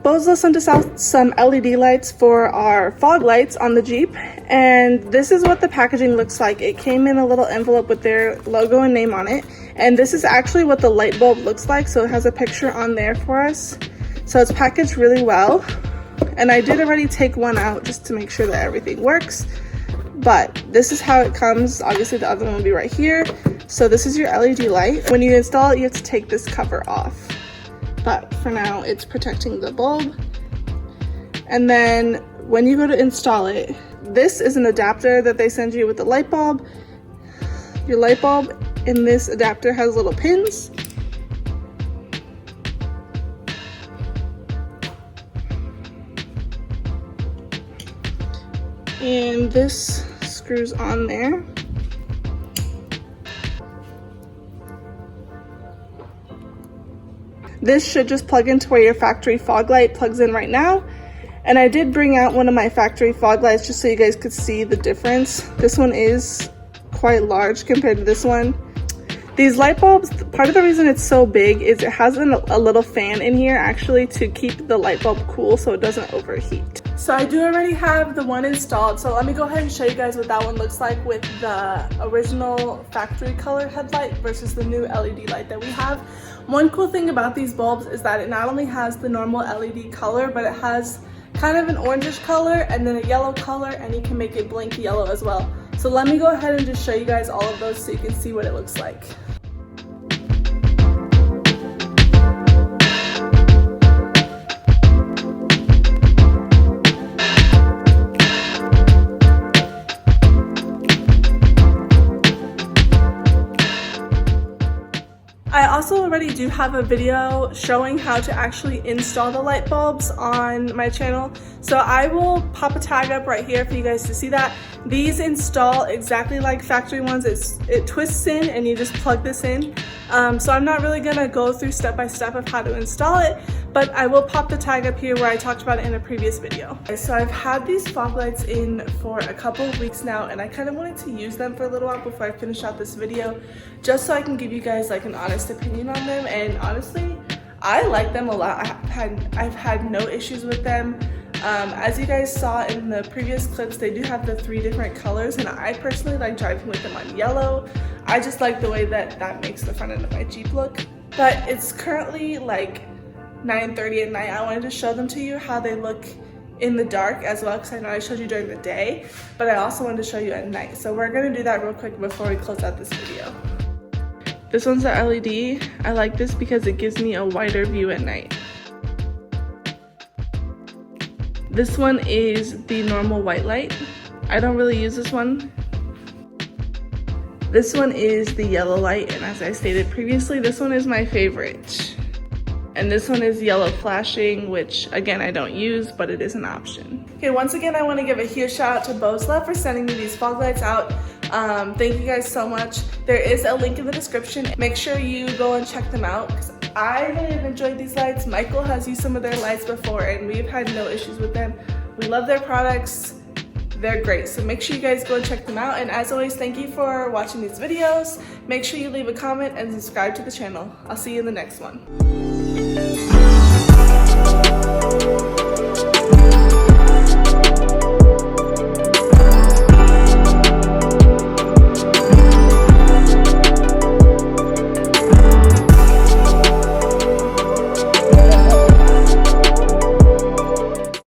Boslla sent us out some LED lights for our fog lights on the Jeep, and this is what the packaging looks like. It came in a little envelope with their logo and name on it, and this is actually what the light bulb looks like, so it has a picture on there for us. So it's packaged really well, and I did already take one out just to make sure that everything works, but this is how it comes. Obviously the other one will be right here. So this is your LED light. When you install it, you have to take this cover off. But for now, it's protecting the bulb. And then when you go to install it, this is an adapter that they send you with the light bulb. Your light bulb in this adapter has little pins. And this screws on there. This should just plug into where your factory fog light plugs in right now. And I did bring out one of my factory fog lights just so you guys could see the difference. This one is quite large compared to this one. These light bulbs, part of the reason it's so big is it has a little fan in here actually to keep the light bulb cool so it doesn't overheat. So I do already have the one installed, so let me go ahead and show you guys what that one looks like with the original factory color headlight versus the new LED light that we have. One cool thing about these bulbs is that it not only has the normal LED color, but it has kind of an orangish color and then a yellow color, and you can make it blink yellow as well. So let me go ahead and just show you guys all of those so you can see what it looks like. I also already do have a video showing how to actually install the light bulbs on my channel, so I will pop a tag up right here for you guys to see that. These install exactly like factory ones. It twists in and you just plug this in. So I'm not really gonna go through step by step of how to install it, but I will pop the tag up here where I talked about it in a previous video. So I've had these fog lights in for a couple of weeks now, and I kind of wanted to use them for a little while before I finish out this video, just so I can give you guys like an honest opinion on them. And honestly, I like them a lot. I've had no issues with them. As you guys saw in the previous clips, they do have the 3 different colors, and I personally like driving with them on yellow. I just like the way that that makes the front end of my Jeep look. But it's currently like 9:30 at night. I wanted to show them to you how they look in the dark as well, because I know I showed you during the day, but I also wanted to show you at night. So we're gonna do that real quick before we close out this video. This one's the LED. I like this because it gives me a wider view at night. This one is the normal white light. I don't really use this one. This one is the yellow light, and as I stated previously, this one is my favorite. And this one is yellow flashing, which again, I don't use, but it is an option. Okay, once again, I wanna give a huge shout out to Boslla for sending me these fog lights out. Thank you guys so much. There is a link in the description. Make sure you go and check them out, because I really have enjoyed these lights. Michael has used some of their lights before, and we've had no issues with them. We love their products. They're great, so make sure you guys go and check them out. And as always, thank you for watching these videos. Make sure you leave a comment and subscribe to the channel. I'll see you in the next one.